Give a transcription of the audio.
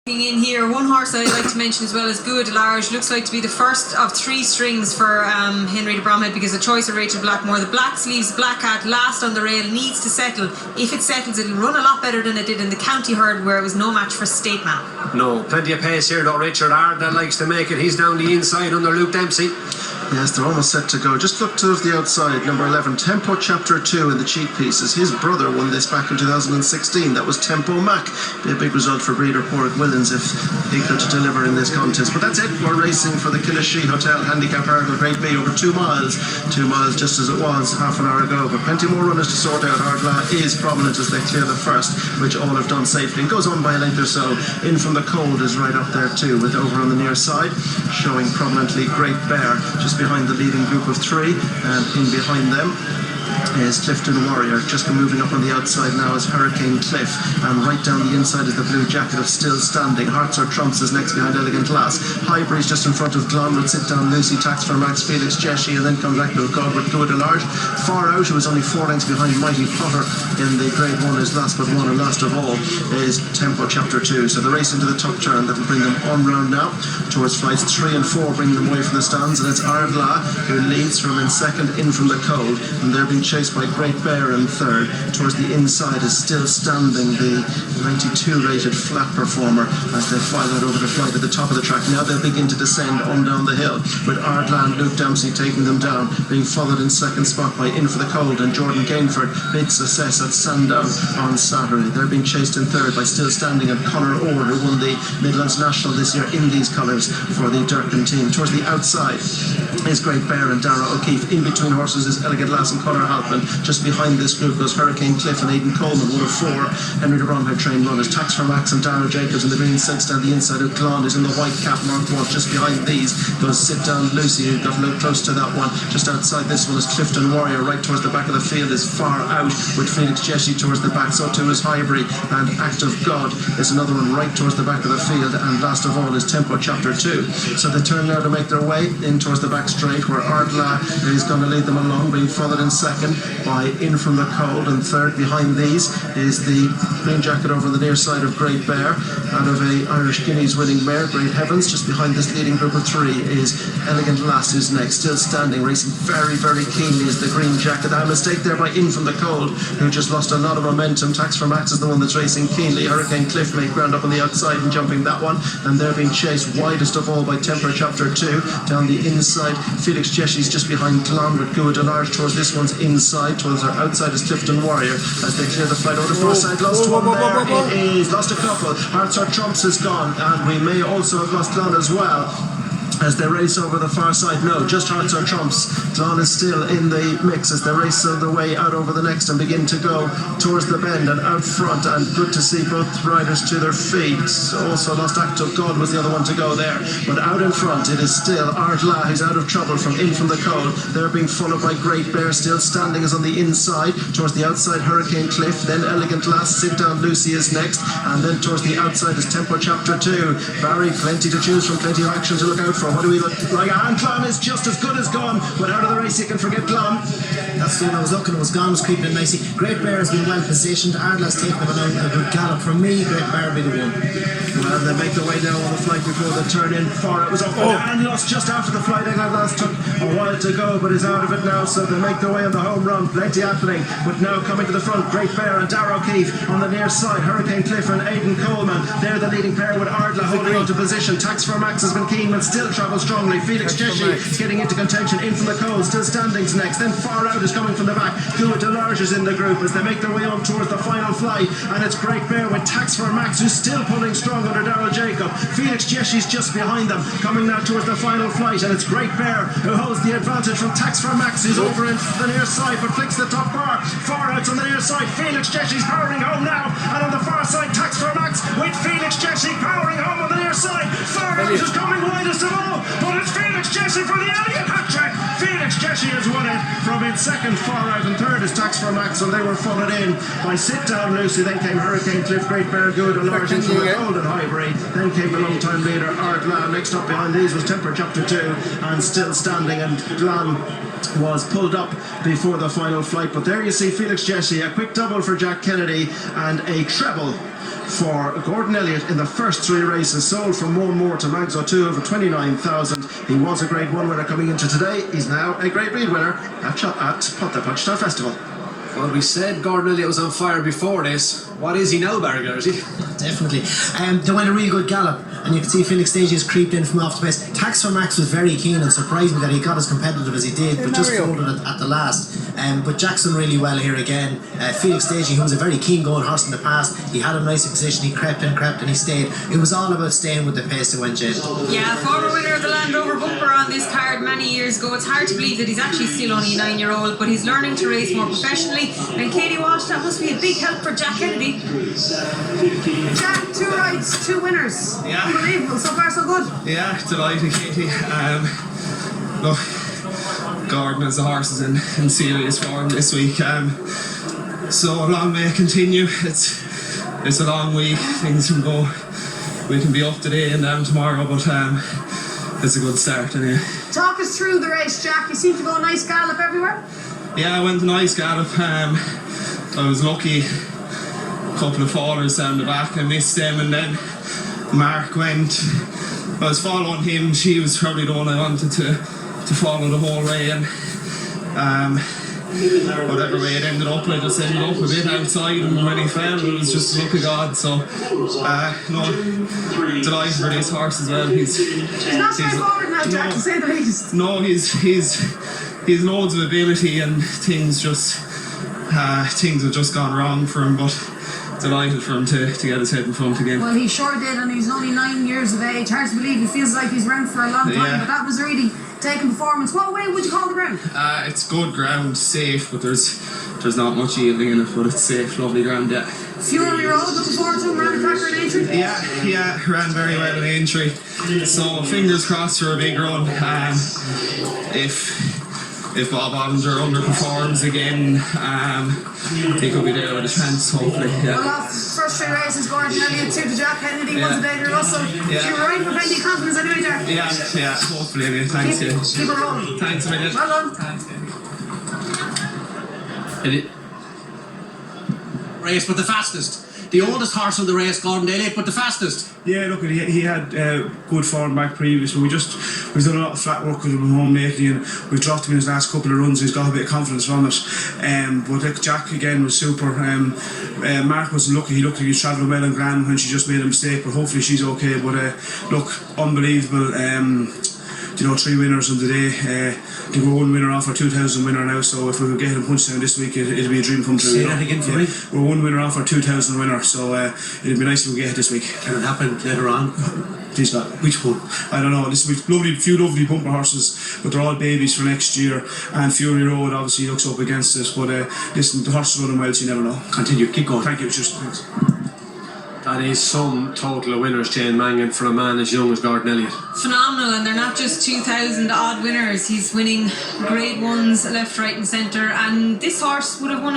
In here, one horse I'd like to mention as well is W Kennedy.G looks like to be the first of 3 strings for Henry de Bromhead, because the choice of Rachel Blackmore. The black sleeves, black hat, last on the rail, needs to settle. If it settles, it'll run a lot better than it did in the county herd, where it was no match for Stateman. No, plenty of pace here though. Richard Ardla likes to make it. He's down the inside under Luke Dempsey. Yes, they're almost set to go. Just look to the outside, number 11, Tempo Chapter 2 in the cheek pieces. His brother won this back in 2016. That was Tempo Mac. Be a big result for breeder Porrick Willens if he could deliver in this contest. But that's it. We're racing for the Killashee Hotel Handicap Hurdle Grade B over 2 miles. 2 miles just as it was half an hour ago. But plenty more runners to sort out. Ardla is prominent as they clear the first, which all have done safely. It goes on by a length or so. In from the cold is right up there too, with over on the near side, showing prominently Great Bear just behind the leading group of 3, and in behind them is Clifton Warrior. Just moving up on the outside now is Hurricane Cliff, and right down the inside is the blue jacket of Still Standing. Hearts or Trumps is next behind Elegant Lass. Highbury's just in front of Glon with Sit Down Lucy, Tax for Max, Felix Desjy, and then comes back to a God with W Farout, who is only 4 lengths behind Mighty Potter in the Grade 1, is last but one, and last of all is Tempo Chapter 2. So the race into the top turn that will bring them on round now towards flights 3 and 4, bringing them away from the stands, and it's Ardla who leads from in second, in from the cold, and they're being chased by Great Bear in third. Towards the inside is Still Standing, the 92 rated flat performer, as they file out over the flight at the top of the track. Now they'll begin to descend on down the hill, with Ardla and Luke Dempsey taking them down, being followed in second spot by In for the Cold and Jordan Gainford. Big success at Sandown on Saturday. They're being chased in third by Still Standing and Conor Orr, who won the Midlands National this year in these colours for the Durkin team. Towards the outside is Great Bear and Dara O'Keefe. In between horses is Elegant Lass and Conor Halpin. Just behind this group goes Hurricane Cliff and Aidan Coleman, one of 4 Henry de Bromhead trained runners. Tax for Max and Darragh Jacobs in the green sets down the inside of Glon is in the white cap marked one. Just behind these goes Sit Down Lucy, who got a little close to that one. Just outside this one is Clifton Warrior. Right towards the back of the field is Far Out, with Felix Desjy towards the back. So too is Highbury, and Act of God is another one right towards the back of the field, and last of all is Tempo Chapter 2. So they turn now to make their way in towards the back straight, where Ardla is going to lead them along, being followed in second by In from the Cold, and third behind these is the green jacket over the near side of Great Bear, out of a Irish Guineas winning mare, Great Heavens. Just behind this leading group of 3 is Elegant Lass, who's next. Still Standing, racing very, very keenly, is the green jacket. A mistake there by In from the Cold, who just lost a lot of momentum. Tax for Max is the one that's racing keenly. Hurricane Cliff made ground up on the outside and jumping that one, and they're being chased widest of all by Tempo Chapter 2. Down the inside, Felix Desjy's just behind Glon, with W Kennedy.G towards this one's inside. Towards their outside is Clifton Warrior, as they clear the flight over the far side. Lost one there, it is. Lost a couple. Hearts or Trumps is gone, and we may also have lost Glon as well, as they race over the far side. No, just Hearts or Trumps. Glon is still in the mix as they race their way out over the next and begin to go towards the bend and out front, and good to see both riders to their feet. Also lost Act of God was the other one to go there, but out in front it is still Ardla, who's out of trouble from In from the Cold. They're being followed by Great Bear. Still Standing is on the inside. Towards the outside Hurricane Cliff, then Elegant Lass. Sit Down Lucy is next, and then towards the outside is Tempo Chapter 2. Barry, plenty to choose from, plenty of action to look out for. What do we look like? And Glon is just as good as gone, but out of the race you can forget Glon. That's the one I was looking, it was gone, was creeping in nicely. Great Bear has been well positioned. Ardla's taken him a good gallop. For me, Great Bear will be the one. Well, they make their way down on the flight before the turn in. Far it was up and lost just after the flight. Elegant Lass took a while to go, but is out of it now, so they make their way on the home run. Plenty happening, but now coming to the front, Great Bear and Darragh O'Keefe on the near side. Hurricane Cliff and Aidan Coleman, they're the leading pair, with Ardla holding on to position. Tax for Max has been keen but still travels strongly. Felix Desjy getting into contention. In from the Cold, Still Standing's next, then Far Out is coming from the back. W Kennedy.G is in the group as they make their way on towards the final flight, and it's Great Bear with Tax for Max, who's still pulling strong under Darragh Jacob. Felix Desjy's just behind them, coming now towards the final flight, and it's Great Bear who holds the advantage from Tax for Max, who's over in the near side but flicks the top bar. Far Out's on the near side. Felix Desjy's powering home now, and on the far side Tax for Max with Felix Desjy powering home on the near side. Far Out is coming widest of all, but it's Felix Desjy for the Elliott hat trick. Felix Desjy has won it from in second. Far Out in third is Tax for Max, and they were followed in by Sit Down Lucy. Then came Hurricane Cliff, Great Bear, W Kennedy.G from the Golden Highbury. Then came the long-time leader Ardla. Next up behind these was Tempo Chapter 2 and Still Standing, and Glon was pulled up before the final flight. But there you see Felix Desjy, a quick double for Jack Kennedy and a treble for Gordon Elliott in the first 3 races. Sold from 1 more to Mags O'Toole for 29,000. He was a Grade 1 winner coming into today. He's now a Grade B winner at the Punchestown Festival. Well, we said Gordon Elliott was on fire before this. What is he now, Barry Garrity? Definitely. They went a real good gallop, and you can see Felix Desjy has creeped in from off the pace. Tax for Max was very keen and surprised me that he got as competitive as he did, but just folded it at the last. But Jackson really well here again. Felix Desjy, who was a very keen going horse in the past, he had him nice in position, he crept and he stayed. It was all about staying with the pace that went in. Yeah, former winner of the Land Rover bumper on this card many years ago. It's hard to believe that he's actually still only a 9-year-old, but he's learning to race more professionally. And Katie Walsh, that must be a big help for Jack Kennedy. Jack, 2 rides, 2 winners. Yeah. Unbelievable. So far, so good. Yeah, delighted, Katie. Look, Gordon as the horse is in serious form this week. So long may it continue. It's a long week. Things can go. We can be up today and down tomorrow, but it's a good start anyway. Talk us through the race, Jack. You seem to go a nice gallop everywhere. Yeah, I went a nice gallop. I was lucky. A couple of fallers down the back. I missed them, and then Mark went. I was following him. She was probably the one I wanted to follow the whole way, and whatever way it ended up, I just ended up a bit outside, and when he fell, it was just the look of God. So, no, delighted for this horse as well. He's not straightforward now, Jack, to say the least. No, he's loads of ability, and things have just gone wrong for him, but delighted for him to get his head in front again. Well, he sure did, and he's only 9 years of age. Hard to believe. He feels like he's around for a long time, Yeah. but that was really taking performance. What way would you call the ground? It's good ground, safe, but there's not much yielding in it, but it's safe, lovely ground, yeah. Fury Road, looking forward to him, ran a cracker in entry. Yeah, ran very well in entry. So fingers crossed for a big run. If Bob Ollinger underperforms again, he could be there with a chance, hopefully. Yeah. Well, off first 3 races, Gordon Elliott, 2 to Jack Kennedy, 1 to David Russell. Yeah. You were right with plenty of confidence anyway, Jack. Yeah, hopefully. Anyway. Thanks, Keep it rolling. Thanks a million. Well done. Thanks, race, but the fastest. The oldest horse of the race, Gordon Elliott, but the fastest. Yeah, look, he had good form back previous, but we've done a lot of flat work with him at home lately, and we've dropped him in his last couple of runs. He's got a bit of confidence from it. But like, Jack again was super. Mark wasn't lucky. He looked like he was travelling well and grand when she just made a mistake, but hopefully she's okay. But look, unbelievable. 3 winners on the day. We're 1 winner off our 2,000 winner now, so if we could get him Punchestown this week, it'd be a dream come true. Say that again for me. We're 1 winner off our 2,000 winner, so it'd be nice if we get it this week. Can it happen later on? Please God. Which one? I don't know. We've few lovely bumper horses, but they're all babies for next year. And Fury Road obviously looks up against us, but listen, the horse is running well, so you never know. Continue, keep going. Thank you. Thanks. That is some total of winners, Jane Mangan, for a man as young as Gordon Elliott. Phenomenal, and they're not just 2,000 odd winners. He's winning Grade 1s left, right and centre, and this horse would have won